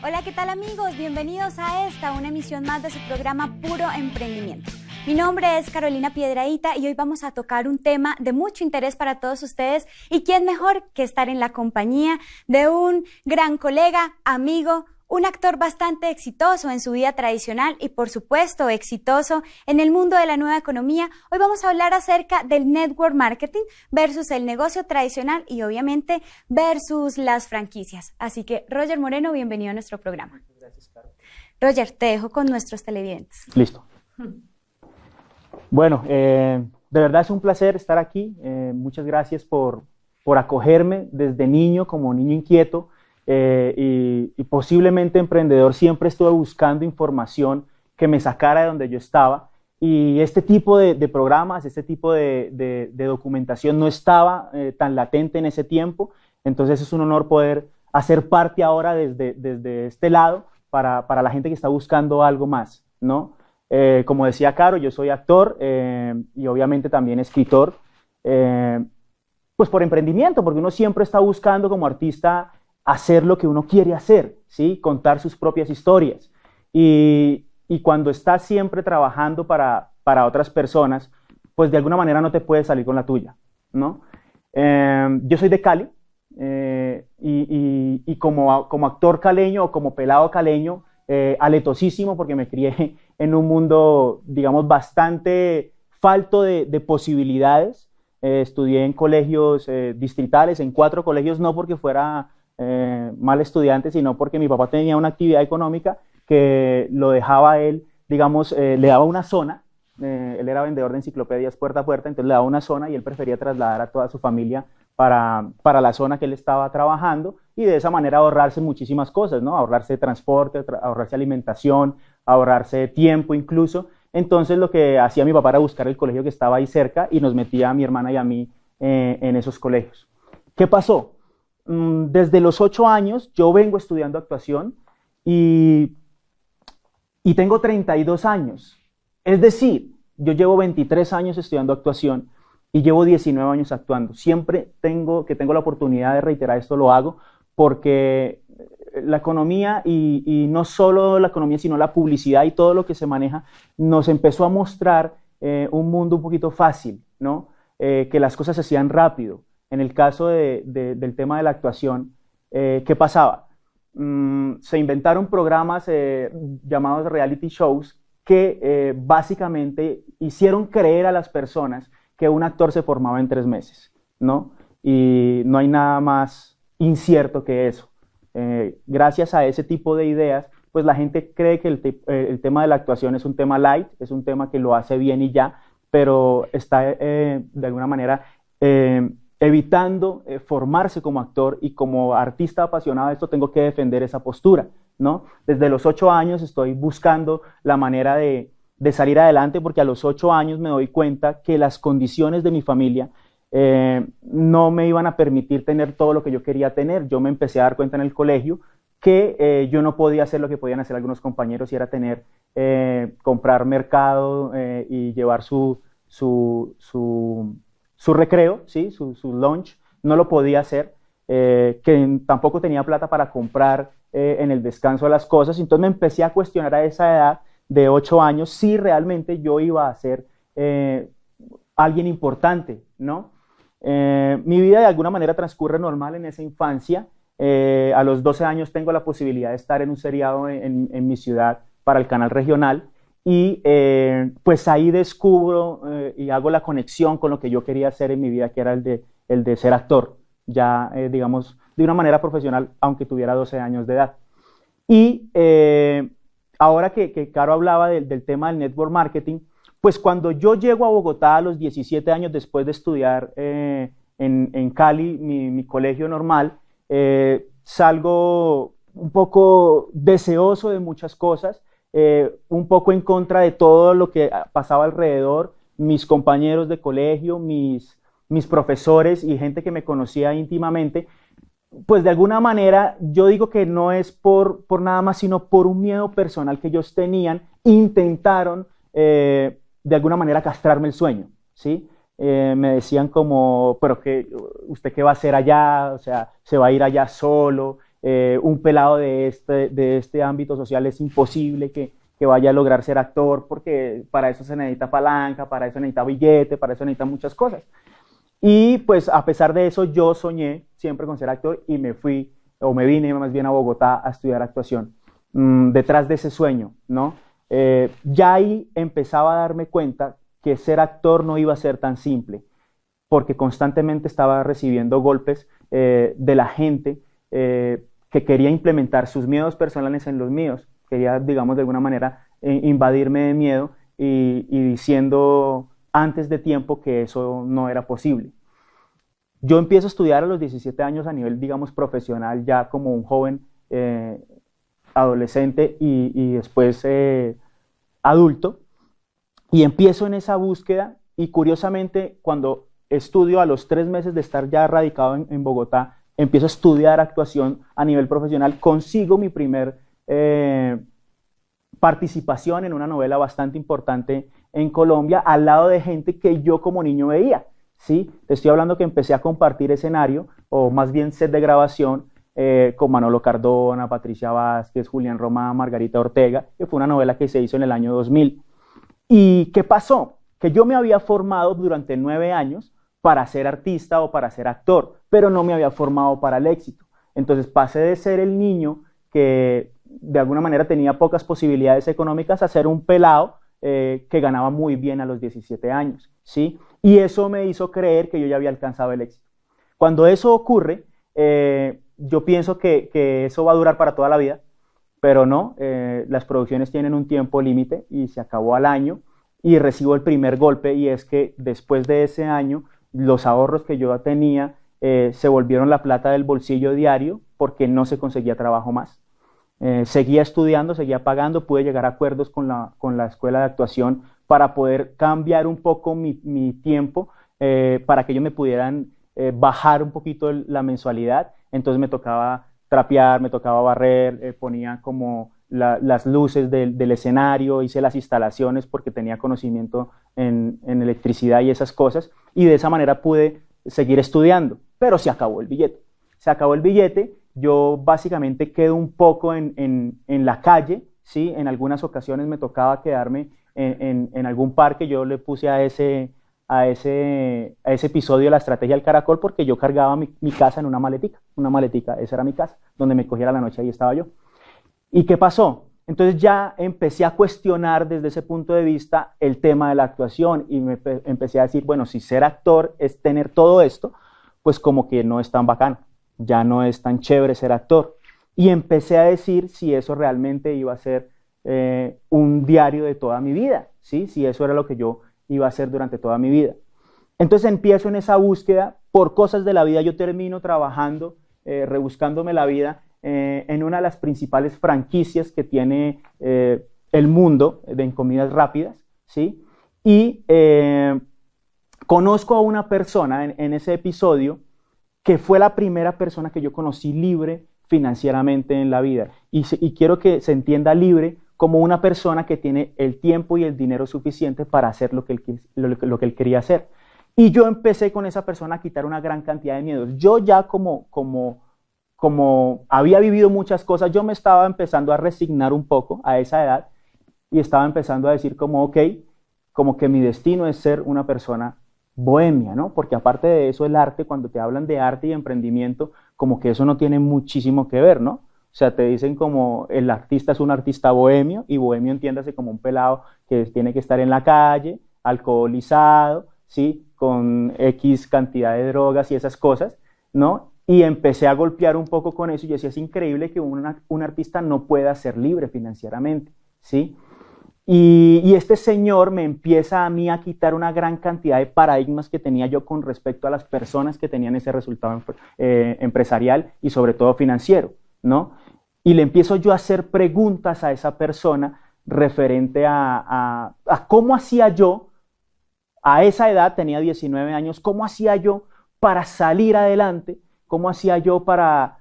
Hola, ¿qué tal amigos? Bienvenidos a una emisión más de su programa Puro Emprendimiento. Mi nombre es Carolina Piedrahita y hoy vamos a tocar un tema de mucho interés para todos ustedes y quién mejor que estar en la compañía de un gran colega, amigo, un actor bastante exitoso en su vida tradicional y por supuesto exitoso en el mundo de la nueva economía. Hoy vamos a hablar acerca del network marketing versus el negocio tradicional y obviamente versus las franquicias. Así que Roger Moreno, bienvenido a nuestro programa. Gracias, Caro. Roger, te dejo con nuestros televidentes. Listo. Bueno, de verdad es un placer estar aquí. Muchas gracias por acogerme desde niño, como niño inquieto. Y posiblemente emprendedor, siempre estuve buscando información que me sacara de donde yo estaba, y este tipo de programas, este tipo de documentación no estaba tan latente en ese tiempo. Entonces es un honor poder hacer parte ahora desde este lado para la gente que está buscando algo más, ¿no? Como decía Caro, yo soy actor y obviamente también escritor, pues por emprendimiento, porque uno siempre está buscando como artista hacer lo que uno quiere hacer, ¿sí? Contar sus propias historias. Y cuando estás siempre trabajando para otras personas, pues de alguna manera no te puedes salir con la tuya, ¿no? Yo soy de Cali y como actor caleño o como pelado caleño, aletosísimo porque me crié en un mundo, digamos, bastante falto de posibilidades. Estudié en colegios distritales, en 4 colegios, no porque fuera mal estudiante, sino porque mi papá tenía una actividad económica que lo dejaba él, digamos, le daba una zona, él era vendedor de enciclopedias puerta a puerta, entonces le daba una zona y él prefería trasladar a toda su familia para la zona que él estaba trabajando, y de esa manera ahorrarse muchísimas cosas, ¿no? Ahorrarse transporte, ahorrarse alimentación, ahorrarse tiempo incluso. Entonces lo que hacía mi papá era buscar el colegio que estaba ahí cerca y nos metía a mi hermana y a mí en esos colegios. ¿Qué pasó? Desde los 8 años yo vengo estudiando actuación y tengo 32 años. Es decir, yo llevo 23 años estudiando actuación y llevo 19 años actuando. Siempre tengo la oportunidad de reiterar esto, lo hago porque la economía y no solo la economía, sino la publicidad y todo lo que se maneja nos empezó a mostrar un mundo un poquito fácil, ¿no? Que las cosas se hacían rápido. En el caso del tema de la actuación, ¿qué pasaba? Se inventaron programas llamados reality shows que básicamente hicieron creer a las personas que un actor se formaba en 3 meses, ¿no? Y no hay nada más incierto que eso. Gracias a ese tipo de ideas, pues la gente cree que el tema de la actuación es un tema light, es un tema que lo hace bien y ya, pero está de alguna manera evitando formarse como actor, y como artista apasionado de esto tengo que defender esa postura, ¿no? Desde los 8 años estoy buscando la manera de salir adelante, porque a los 8 años me doy cuenta que las condiciones de mi familia no me iban a permitir tener todo lo que yo quería tener. Yo me empecé a dar cuenta en el colegio que yo no podía hacer lo que podían hacer algunos compañeros, y era comprar mercado y llevar su recreo, ¿sí? su lunch. No lo podía hacer, que tampoco tenía plata para comprar en el descanso las cosas. Entonces me empecé a cuestionar a esa edad de 8 años si realmente yo iba a ser alguien importante, ¿no? Mi vida de alguna manera transcurre normal en esa infancia. A los 12 años tengo la posibilidad de estar en un seriado en mi ciudad para el canal regional, y pues ahí descubro y hago la conexión con lo que yo quería hacer en mi vida, que era el de ser actor, ya digamos de una manera profesional, aunque tuviera 12 años de edad. Y ahora que Caro hablaba del tema del network marketing, pues cuando yo llego a Bogotá a los 17 años, después de estudiar en Cali, mi colegio normal, salgo un poco deseoso de muchas cosas, un poco en contra de todo lo que pasaba alrededor, mis compañeros de colegio, mis profesores y gente que me conocía íntimamente. Pues de alguna manera yo digo que no es por nada más, sino por un miedo personal que ellos tenían. Intentaron de alguna manera castrarme el sueño, ¿sí? Me decían como, pero ¿usted qué va a hacer allá? O sea, se va a ir allá solo, un pelado de este ámbito social es imposible que vaya a lograr ser actor, porque para eso se necesita palanca, para eso se necesita billete, para eso se necesitan muchas cosas. Y pues a pesar de eso yo soñé siempre con ser actor y me vine más bien a Bogotá a estudiar actuación, detrás de ese sueño, ¿no? Ya ahí empezaba a darme cuenta que ser actor no iba a ser tan simple, porque constantemente estaba recibiendo golpes de la gente que quería implementar sus miedos personales en los míos, quería, digamos, de alguna manera invadirme de miedo y diciendo antes de tiempo que eso no era posible. Yo empiezo a estudiar a los 17 años a nivel, digamos, profesional, ya como un joven adolescente y después adulto, y empiezo en esa búsqueda y curiosamente cuando estudio a los 3 meses de estar ya radicado en Bogotá, empiezo a estudiar actuación a nivel profesional, consigo mi primer participación en una novela bastante importante en Colombia, al lado de gente que yo como niño veía, ¿sí? Te estoy hablando que empecé a compartir escenario, o más bien set de grabación, con Manolo Cardona, Patricia Vázquez, Julián Román, Margarita Ortega, que fue una novela que se hizo en el año 2000. ¿Y qué pasó? Que yo me había formado durante 9 años para ser artista o para ser actor, pero no me había formado para el éxito. Entonces pasé de ser el niño que de alguna manera tenía pocas posibilidades económicas a ser un pelado que ganaba muy bien a los 17 años, ¿sí? Y eso me hizo creer que yo ya había alcanzado el éxito. Cuando eso ocurre, yo pienso que eso va a durar para toda la vida, pero no, las producciones tienen un tiempo límite y se acabó al año y recibo el primer golpe, y es que después de ese año los ahorros que yo tenía se volvieron la plata del bolsillo diario porque no se conseguía trabajo más. Seguía estudiando, seguía pagando, pude llegar a acuerdos con la escuela de actuación para poder cambiar un poco mi tiempo para que ellos me pudieran bajar un poquito la mensualidad. Entonces me tocaba trapear, me tocaba barrer, ponía como las luces del escenario, hice las instalaciones porque tenía conocimiento en electricidad y esas cosas, y de esa manera pude seguir estudiando, pero se acabó el billete. Se acabó el billete, yo básicamente quedo un poco en la calle, ¿sí? En algunas ocasiones me tocaba quedarme en algún parque. Yo le puse a ese episodio la estrategia del caracol porque yo cargaba mi casa en una maletica, esa era mi casa, donde me cogiera la noche, ahí estaba yo. ¿Y qué pasó? Entonces ya empecé a cuestionar desde ese punto de vista el tema de la actuación y me empecé a decir, bueno, si ser actor es tener todo esto, pues como que no es tan bacano, ya no es tan chévere ser actor. Y empecé a decir si eso realmente iba a ser un diario de toda mi vida, ¿sí? Si eso era lo que yo iba a hacer durante toda mi vida. Entonces empiezo en esa búsqueda, por cosas de la vida yo termino trabajando, rebuscándome la vida en una de las principales franquicias que tiene el mundo en comidas rápidas, ¿sí? Y conozco a una persona en ese episodio que fue la primera persona que yo conocí libre financieramente en la vida. Y quiero que se entienda libre como una persona que tiene el tiempo y el dinero suficiente para hacer lo que él quería hacer. Y yo empecé con esa persona a quitar una gran cantidad de miedos. Yo ya como había vivido muchas cosas, yo me estaba empezando a resignar un poco a esa edad y estaba empezando a decir como, ok, como que mi destino es ser una persona bohemia, ¿no? Porque aparte de eso, el arte, cuando te hablan de arte y emprendimiento, como que eso no tiene muchísimo que ver, ¿no? O sea, te dicen como el artista es un artista bohemio, y bohemio entiéndase como un pelado que tiene que estar en la calle, alcoholizado, ¿sí? Con X cantidad de drogas y esas cosas, ¿no? Y empecé a golpear un poco con eso y yo decía, es increíble que un artista no pueda ser libre financieramente, ¿sí? Y este señor me empieza a mí a quitar una gran cantidad de paradigmas que tenía yo con respecto a las personas que tenían ese resultado empresarial y sobre todo financiero, ¿no? Y le empiezo yo a hacer preguntas a esa persona referente a cómo hacía yo, a esa edad, tenía 19 años, cómo hacía yo para salir adelante, cómo hacía yo para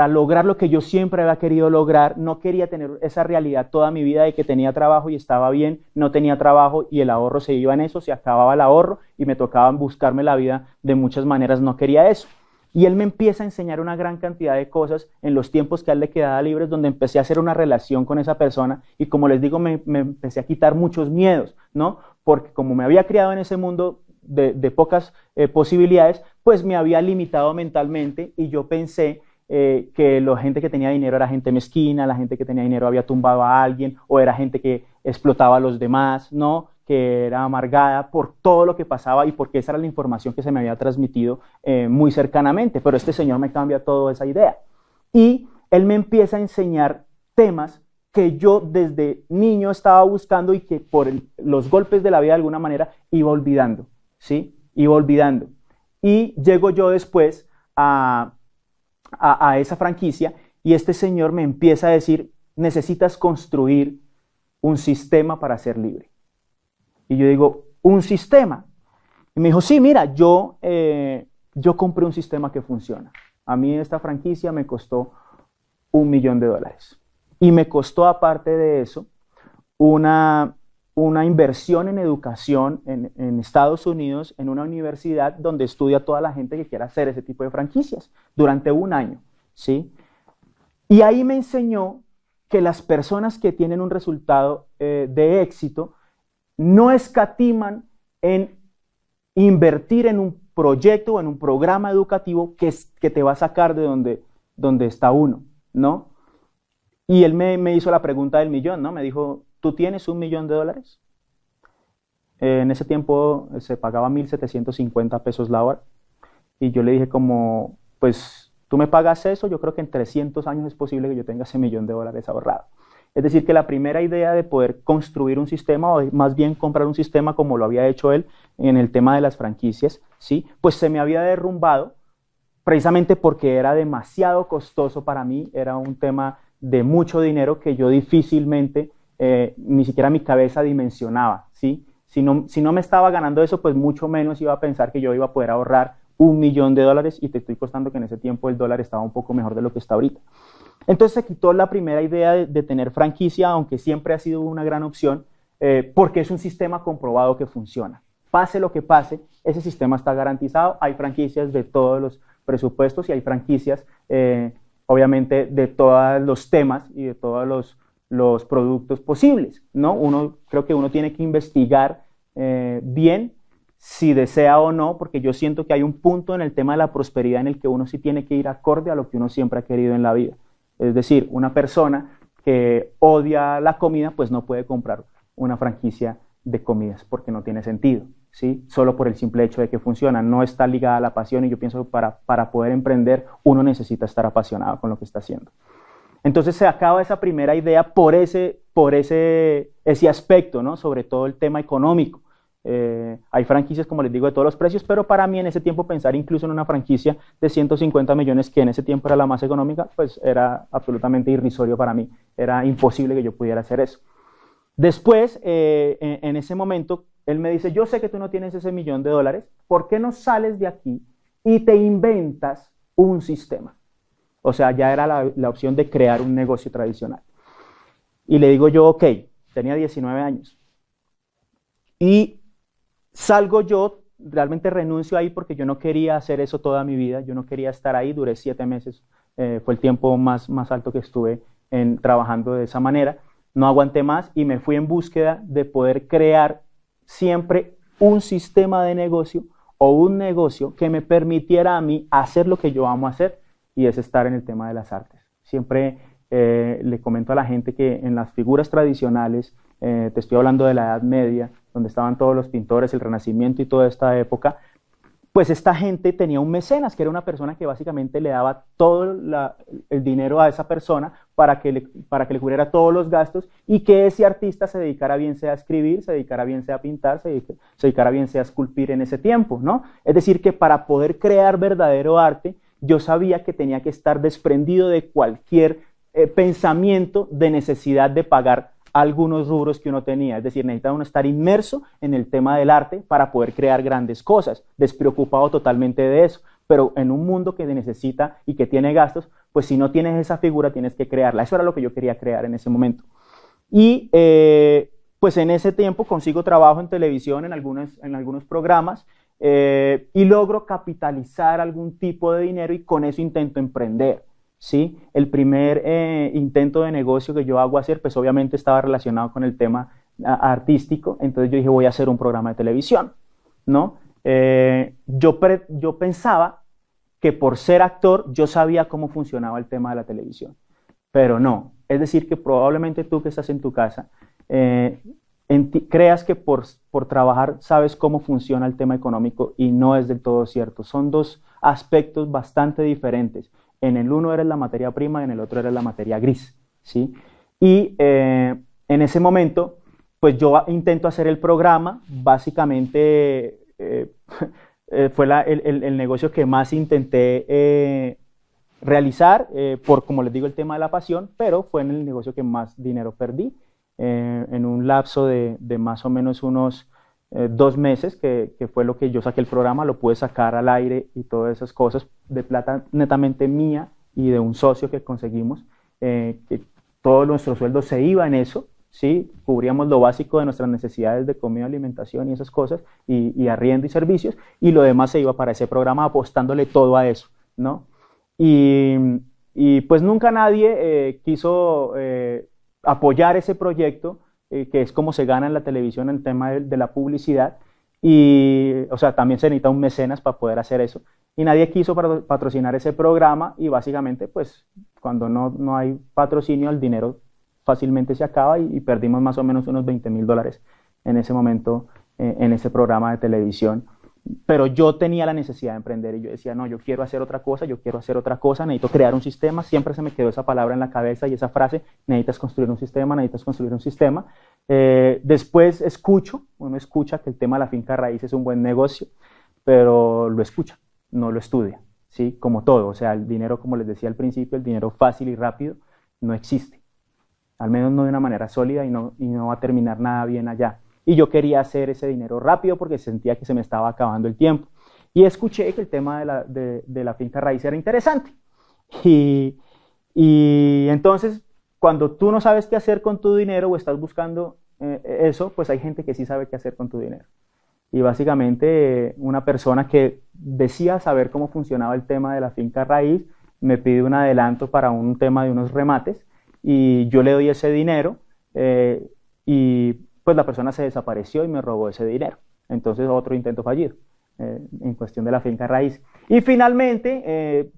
lograr lo que yo siempre había querido lograr. No quería tener esa realidad toda mi vida de que tenía trabajo y estaba bien, no tenía trabajo y el ahorro se iba en eso, se acababa el ahorro y me tocaba buscarme la vida de muchas maneras, no quería eso. Y él me empieza a enseñar una gran cantidad de cosas en los tiempos que a él le quedaba libres, donde empecé a hacer una relación con esa persona y como les digo, me empecé a quitar muchos miedos, ¿no? Porque como me había criado en ese mundo de pocas posibilidades, pues me había limitado mentalmente y yo pensé que la gente que tenía dinero era gente mezquina, la gente que tenía dinero había tumbado a alguien o era gente que explotaba a los demás, ¿no? Que era amargada por todo lo que pasaba y porque esa era la información que se me había transmitido muy cercanamente, pero este señor me cambia toda esa idea y él me empieza a enseñar temas que yo desde niño estaba buscando y que por los golpes de la vida de alguna manera iba olvidando, ¿sí? Iba olvidando. Y llego yo después a esa franquicia y este señor me empieza a decir, necesitas construir un sistema para ser libre. Y yo digo, ¿un sistema? Y me dijo, sí, mira, yo compré un sistema que funciona. A mí esta franquicia me costó $1 millón. Y me costó, aparte de eso, una inversión en educación en Estados Unidos, en una universidad donde estudia toda la gente que quiera hacer ese tipo de franquicias, durante 1 año, ¿sí? Y ahí me enseñó que las personas que tienen un resultado de éxito no escatiman en invertir en un proyecto o en un programa educativo que te va a sacar de donde está uno, ¿no? Y él me hizo la pregunta del millón, ¿no? Me dijo, ¿tú tienes $1 millón? En ese tiempo se pagaba 1.750 pesos la hora. Y yo le dije como, pues, tú me pagas eso, yo creo que en 300 años es posible que yo tenga ese $1 millón ahorrado. Es decir, que la primera idea de poder construir un sistema, o más bien comprar un sistema como lo había hecho él en el tema de las franquicias, ¿sí? Pues se me había derrumbado precisamente porque era demasiado costoso para mí, era un tema de mucho dinero que yo difícilmente, ni siquiera mi cabeza dimensionaba, ¿sí? Si no me estaba ganando eso, pues mucho menos iba a pensar que yo iba a poder ahorrar $1 millón y te estoy costando que en ese tiempo el dólar estaba un poco mejor de lo que está ahorita. Entonces se quitó la primera idea de tener franquicia, aunque siempre ha sido una gran opción, porque es un sistema comprobado que funciona. Pase lo que pase, ese sistema está garantizado. Hay franquicias de todos los presupuestos y hay franquicias, obviamente, de todos los temas y de todos los productos posibles, ¿no? Creo que uno tiene que investigar bien si desea o no, porque yo siento que hay un punto en el tema de la prosperidad en el que uno sí tiene que ir acorde a lo que uno siempre ha querido en la vida. Es decir, una persona que odia la comida, pues no puede comprar una franquicia de comidas porque no tiene sentido, ¿sí? Solo por el simple hecho de que funciona, no está ligada a la pasión y yo pienso que para poder emprender uno necesita estar apasionado con lo que está haciendo. Entonces se acaba esa primera idea por ese aspecto, ¿no? Sobre todo el tema económico. Hay franquicias, como les digo, de todos los precios, pero para mí en ese tiempo pensar incluso en una franquicia de 150 millones, que en ese tiempo era la más económica, pues era absolutamente irrisorio para mí. Era imposible que yo pudiera hacer eso. Después, en ese momento, él me dice, yo sé que tú no tienes ese $1 millón, ¿por qué no sales de aquí y te inventas un sistema? O sea, ya era la opción de crear un negocio tradicional. Y le digo yo, ok, tenía 19 años. Y salgo yo, realmente renuncio ahí porque yo no quería hacer eso toda mi vida, yo no quería estar ahí, duré 7 meses, fue el tiempo más alto que estuve trabajando de esa manera, no aguanté más y me fui en búsqueda de poder crear siempre un sistema de negocio o un negocio que me permitiera a mí hacer lo que yo amo hacer, y es estar en el tema de las artes. Siempre le comento a la gente que en las figuras tradicionales, te estoy hablando de la Edad Media, donde estaban todos los pintores, el Renacimiento y toda esta época, pues esta gente tenía un mecenas, que era una persona que básicamente le daba todo el dinero a esa persona para que le cubriera todos los gastos y que ese artista se dedicara bien sea a escribir, se dedicara bien sea a pintar, se dedicara bien sea a esculpir en ese tiempo, ¿no? Es decir, que para poder crear verdadero arte, yo sabía que tenía que estar desprendido de cualquier pensamiento de necesidad de pagar algunos rubros que uno tenía, es decir, necesita uno estar inmerso en el tema del arte para poder crear grandes cosas, despreocupado totalmente de eso, pero en un mundo que necesita y que tiene gastos, pues si no tienes esa figura tienes que crearla. Eso era lo que yo quería crear en ese momento. Y pues en ese tiempo consigo trabajo en televisión, en algunos programas, y logro capitalizar algún tipo de dinero y con eso intento emprender, ¿sí? El primer intento de negocio que yo hago hacer, pues obviamente estaba relacionado con el tema artístico, entonces yo dije voy a hacer un programa de televisión, ¿no? Yo pensaba que por ser actor yo sabía cómo funcionaba el tema de la televisión, pero no. Es decir, que probablemente tú que estás en tu casa creas que por trabajar sabes cómo funciona el tema económico y no es del todo cierto. Son dos aspectos bastante diferentes. En el uno eres la materia prima y en el otro eres la materia gris, ¿sí? Y en ese momento, pues yo intento hacer el programa, básicamente fue el negocio que más intenté realizar, por, como les digo, el tema de la pasión, pero fue en el negocio que más dinero perdí, en un lapso de más o menos unos 2 meses, que fue lo que yo saqué el programa, lo pude sacar al aire y todas esas cosas, de plata netamente mía y de un socio que conseguimos, que todo nuestro sueldo se iba en eso, ¿sí? Cubríamos lo básico de nuestras necesidades de comida, alimentación y esas cosas, y arriendo y servicios, y lo demás se iba para ese programa apostándole todo a eso, ¿no? Y pues nunca nadie quiso apoyar ese proyecto, que es como se gana en la televisión en el tema de la publicidad, y o sea, también se necesita un mecenas para poder hacer eso, y nadie quiso patrocinar ese programa, y básicamente pues cuando no hay patrocinio el dinero fácilmente se acaba, y perdimos más o menos unos $20,000 en ese momento en ese programa de televisión. Pero yo tenía la necesidad de emprender y yo decía, no, yo quiero hacer otra cosa, necesito crear un sistema. Siempre se me quedó esa palabra en la cabeza y esa frase, necesitas construir un sistema, necesitas construir un sistema. Después uno escucha que el tema de la finca raíz es un buen negocio, pero lo escucha, no lo estudia, ¿sí? Como todo, o sea, el dinero, como les decía al principio, el dinero fácil y rápido no existe, al menos no de una manera sólida, y no va a terminar nada bien allá. Y yo quería hacer ese dinero rápido porque sentía que se me estaba acabando el tiempo. Y escuché que el tema de la finca raíz era interesante. Y entonces, cuando tú no sabes qué hacer con tu dinero o estás buscando eso, pues hay gente que sí sabe qué hacer con tu dinero. Y básicamente una persona que decía saber cómo funcionaba el tema de la finca raíz me pide un adelanto para un tema de unos remates y yo le doy ese dinero y pues la persona se desapareció y me robó ese dinero. Entonces otro intento fallido en cuestión de la finca raíz. Y finalmente,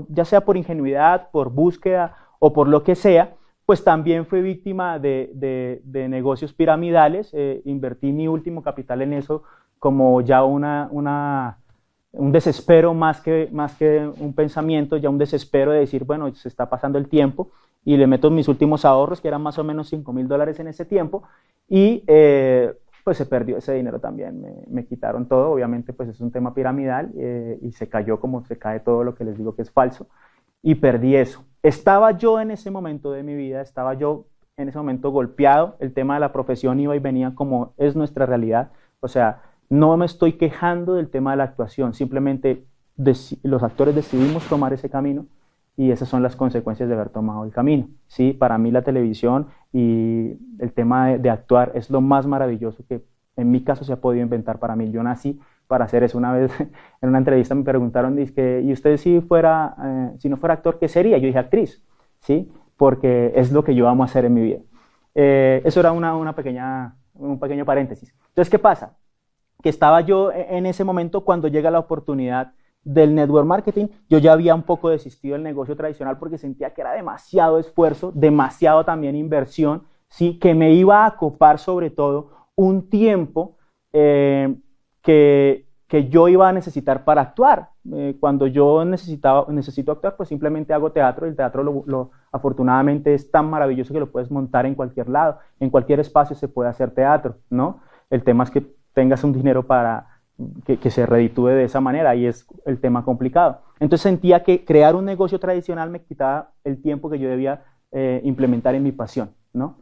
ya sea por ingenuidad, por búsqueda o por lo que sea, pues también fui víctima de negocios piramidales. Invertí mi último capital en eso como ya un desespero más que un pensamiento, ya un desespero de decir, bueno, se está pasando el tiempo, y le meto mis últimos ahorros, que eran más o menos $5,000 en ese tiempo, y pues se perdió ese dinero también, me quitaron todo. Obviamente pues es un tema piramidal, y se cayó como se cae todo lo que les digo que es falso, y perdí eso. Estaba yo en ese momento de mi vida, golpeado, el tema de la profesión iba y venía como es nuestra realidad, o sea, no me estoy quejando del tema de la actuación, simplemente los actores decidimos tomar ese camino, y esas son las consecuencias de haber tomado el camino, ¿sí? Para mí la televisión y el tema de actuar es lo más maravilloso que en mi caso se ha podido inventar para mí. Yo nací para hacer eso. Una vez en una entrevista me preguntaron, ¿y usted si no fuera actor, qué sería? Yo dije actriz, ¿sí? Porque es lo que yo amo hacer en mi vida. Eso era un pequeño paréntesis. Entonces, ¿qué pasa? Que estaba yo en ese momento cuando llega la oportunidad del network marketing. Yo ya había un poco desistido del negocio tradicional porque sentía que era demasiado esfuerzo, demasiado también inversión, ¿sí? Que me iba a copar sobre todo un tiempo que yo iba a necesitar para actuar. Cuando yo necesito actuar, pues simplemente hago teatro, y el teatro afortunadamente es tan maravilloso que lo puedes montar en cualquier lado, en cualquier espacio se puede hacer teatro, ¿no? El tema es que tengas un dinero para que se reditúe de esa manera, y es el tema complicado. Entonces sentía que crear un negocio tradicional me quitaba el tiempo que yo debía implementar en mi pasión, ¿no?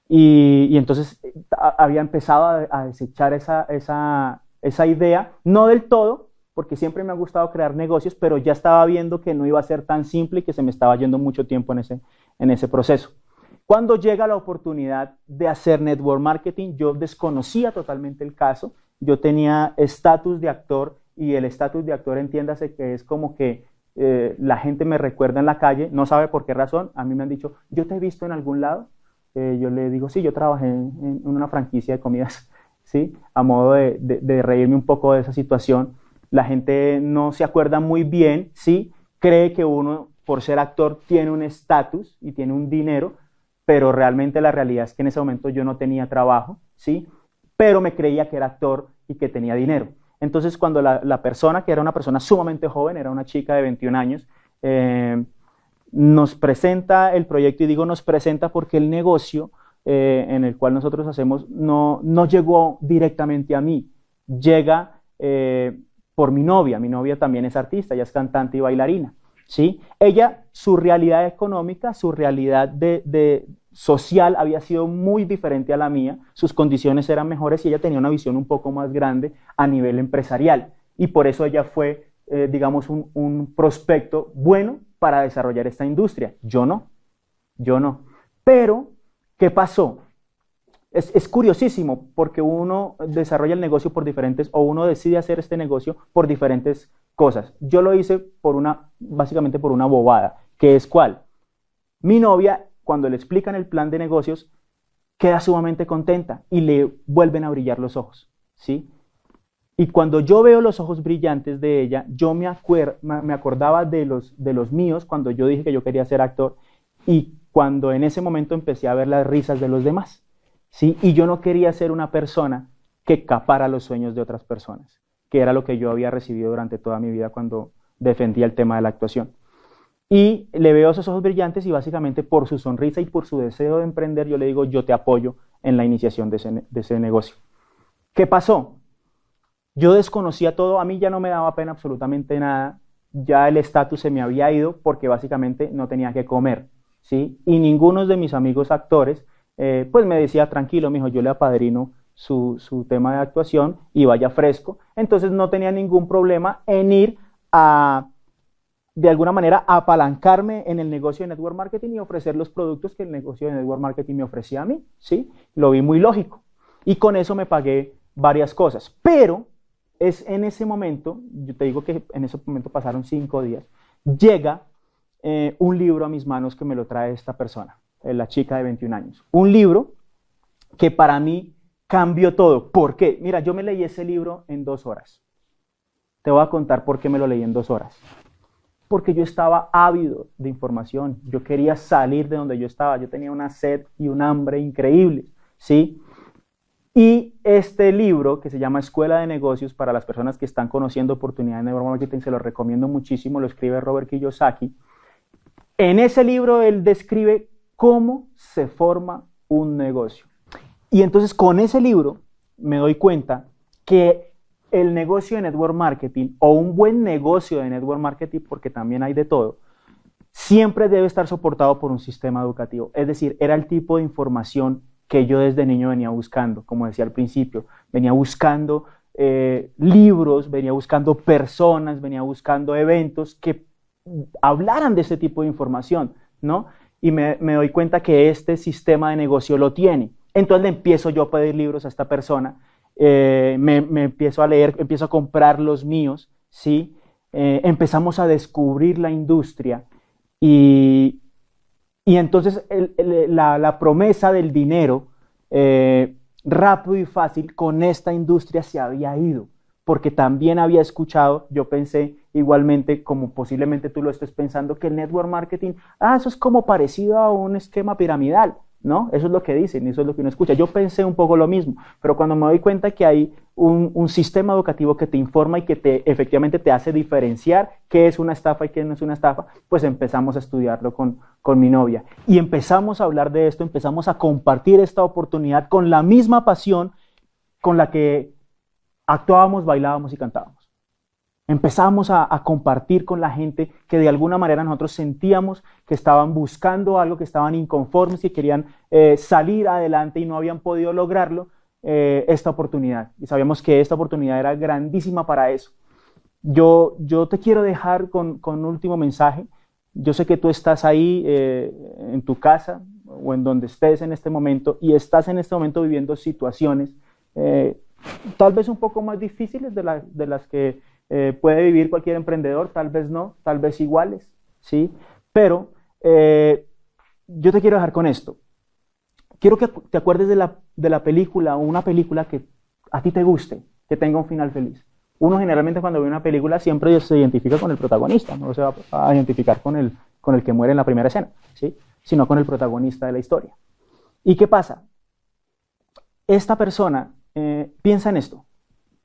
Y entonces había empezado a desechar esa idea, no del todo, porque siempre me ha gustado crear negocios, pero ya estaba viendo que no iba a ser tan simple y que se me estaba yendo mucho tiempo en ese proceso. Cuando llega la oportunidad de hacer network marketing, yo desconocía totalmente el caso, yo tenía estatus de actor, y el estatus de actor, entiéndase que es como que la gente me recuerda en la calle, no sabe por qué razón. A mí me han dicho, ¿yo te he visto en algún lado? Yo le digo, sí, yo trabajé en una franquicia de comidas, ¿sí? A modo de reírme un poco de esa situación. La gente no se acuerda muy bien, ¿sí? Cree que uno, por ser actor, tiene un estatus y tiene un dinero, pero realmente la realidad es que en ese momento yo no tenía trabajo, ¿sí? Pero me creía que era actor y que tenía dinero. Entonces, cuando la persona, que era una persona sumamente joven, era una chica de 21 años, nos presenta el proyecto, y digo nos presenta porque el negocio en el cual nosotros hacemos no llegó directamente a mí, llega por mi novia también es artista, ella es cantante y bailarina, ¿sí? Ella, su realidad económica, su realidad social había sido muy diferente a la mía, sus condiciones eran mejores y ella tenía una visión un poco más grande a nivel empresarial, y por eso ella fue, digamos, un prospecto bueno para desarrollar esta industria. Yo no. Pero, ¿qué pasó? Es curiosísimo porque uno desarrolla el negocio por diferentes, o uno decide hacer este negocio por diferentes cosas. Yo lo hice básicamente por una bobada, que es ¿cuál? Mi novia, cuando le explican el plan de negocios, queda sumamente contenta y le vuelven a brillar los ojos, ¿sí? Y cuando yo veo los ojos brillantes de ella, yo me acordaba de los míos cuando yo dije que yo quería ser actor, y cuando en ese momento empecé a ver las risas de los demás, ¿sí? Y yo no quería ser una persona que capara los sueños de otras personas, que era lo que yo había recibido durante toda mi vida cuando defendía el tema de la actuación. Y le veo esos ojos brillantes, y básicamente por su sonrisa y por su deseo de emprender, yo le digo, yo te apoyo en la iniciación de ese negocio. ¿Qué pasó? Yo desconocía todo, a mí ya no me daba pena absolutamente nada, ya el estatus se me había ido porque básicamente no tenía que comer, ¿sí? Y ninguno de mis amigos actores pues me decía, tranquilo, mijo, yo le apadrino su tema de actuación y vaya fresco. Entonces no tenía ningún problema en ir de alguna manera, apalancarme en el negocio de network marketing y ofrecer los productos que el negocio de network marketing me ofrecía a mí, ¿sí? Lo vi muy lógico. Y con eso me pagué varias cosas. Pero es en ese momento, yo te digo que en ese momento pasaron 5 días, llega un libro a mis manos que me lo trae esta persona, la chica de 21 años. Un libro que para mí cambió todo. ¿Por qué? Mira, yo me leí ese libro en 2 horas. Te voy a contar por qué me lo leí en 2 horas. Porque yo estaba ávido de información, yo quería salir de donde yo estaba, yo tenía una sed y un hambre increíbles, ¿sí? Y este libro, que se llama Escuela de Negocios, para las personas que están conociendo oportunidades de network marketing, se lo recomiendo muchísimo, lo escribe Robert Kiyosaki. En ese libro él describe cómo se forma un negocio. Y entonces con ese libro me doy cuenta que el negocio de network marketing, o un buen negocio de network marketing, porque también hay de todo, siempre debe estar soportado por un sistema educativo. Es decir, era el tipo de información que yo desde niño venía buscando, como decía al principio, venía buscando libros, venía buscando personas, venía buscando eventos que hablaran de este tipo de información, ¿no? Y me doy cuenta que este sistema de negocio lo tiene. Entonces le empiezo yo a pedir libros a esta persona, me empiezo a leer, empiezo a comprar los míos, ¿sí? Empezamos a descubrir la industria y entonces la promesa del dinero rápido y fácil con esta industria se había ido, porque también había escuchado, yo pensé igualmente, como posiblemente tú lo estés pensando, que el network marketing, eso es como parecido a un esquema piramidal, ¿no? Eso es lo que dicen, eso es lo que uno escucha. Yo pensé un poco lo mismo, pero cuando me doy cuenta que hay un sistema educativo que te informa y que efectivamente te hace diferenciar qué es una estafa y qué no es una estafa, pues empezamos a estudiarlo con mi novia. Y empezamos a hablar de esto, empezamos a compartir esta oportunidad con la misma pasión con la que actuábamos, bailábamos y cantábamos. Empezamos a compartir con la gente que de alguna manera nosotros sentíamos que estaban buscando algo, que estaban inconformes, que querían salir adelante y no habían podido lograrlo, esta oportunidad. Y sabíamos que esta oportunidad era grandísima para eso. Yo te quiero dejar con un último mensaje. Yo sé que tú estás ahí en tu casa o en donde estés en este momento y estás en este momento viviendo situaciones tal vez un poco más difíciles de las que puede vivir cualquier emprendedor, tal vez no, tal vez iguales, ¿sí? Pero yo te quiero dejar con esto. Quiero que te acuerdes de la película o una película que a ti te guste, que tenga un final feliz. Uno generalmente cuando ve una película siempre se identifica con el protagonista, no se va a identificar con el que muere en la primera escena, ¿sí? Sino con el protagonista de la historia. ¿Y qué pasa? Esta persona, piensa en esto.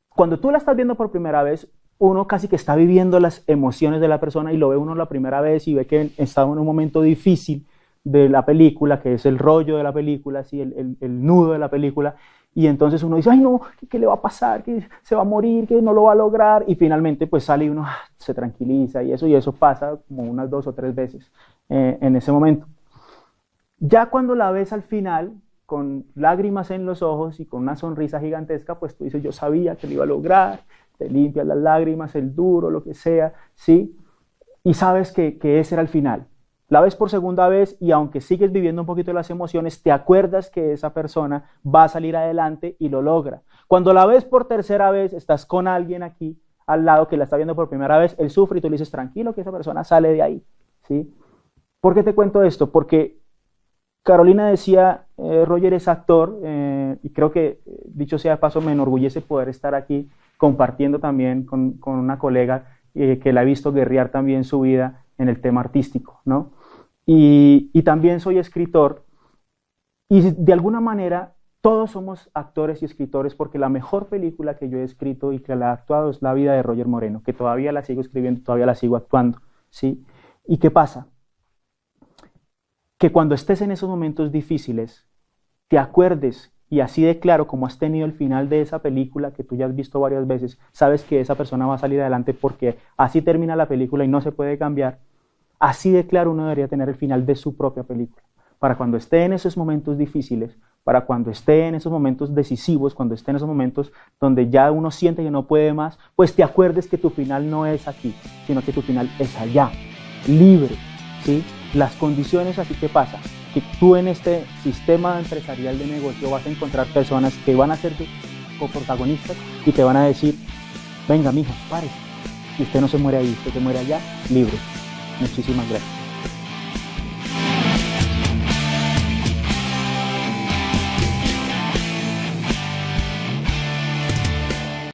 Cuando tú la estás viendo por primera vez, uno casi que está viviendo las emociones de la persona y lo ve uno la primera vez y ve que está en un momento difícil de la película, que es el rollo de la película, ¿sí? el nudo de la película. Y entonces uno dice, ay no, ¿qué le va a pasar? Que se va a morir, que no lo va a lograr. Y finalmente pues sale y uno se tranquiliza y eso pasa como unas 2 o 3 veces en ese momento. Ya cuando la ves al final, con lágrimas en los ojos y con una sonrisa gigantesca, pues tú dices, yo sabía que lo iba a lograr, te limpias las lágrimas, el duro, lo que sea, ¿sí? Y sabes que ese era el final. La ves por segunda vez y aunque sigues viviendo un poquito de las emociones, te acuerdas que esa persona va a salir adelante y lo logra. Cuando la ves por tercera vez, estás con alguien aquí al lado que la está viendo por primera vez, él sufre y tú le dices, tranquilo que esa persona sale de ahí, ¿sí? ¿Por qué te cuento esto? Porque Carolina decía, Roger es actor y creo que, dicho sea de paso, me enorgullece poder estar aquí compartiendo también con una colega que la he visto guerrear también su vida en el tema artístico, ¿no? Y también soy escritor y de alguna manera todos somos actores y escritores porque la mejor película que yo he escrito y que la he actuado es La vida de Roger Moreno, que todavía la sigo escribiendo, todavía la sigo actuando, ¿sí? ¿Y qué pasa? Que cuando estés en esos momentos difíciles, te acuerdes y así de claro como has tenido el final de esa película que tú ya has visto varias veces, sabes que esa persona va a salir adelante porque así termina la película y no se puede cambiar. Así de claro uno debería tener el final de su propia película, para cuando esté en esos momentos difíciles, para cuando esté en esos momentos decisivos, cuando esté en esos momentos donde ya uno siente que no puede más, pues te acuerdes que tu final no es aquí, sino que tu final es allá, libre, ¿sí? Las condiciones aquí, ¿qué pasa? Que tú en este sistema empresarial de negocio vas a encontrar personas que van a ser tus coprotagonistas y te van a decir, venga mija, párese, y usted no se muere ahí, usted se muere allá, libre. Muchísimas gracias.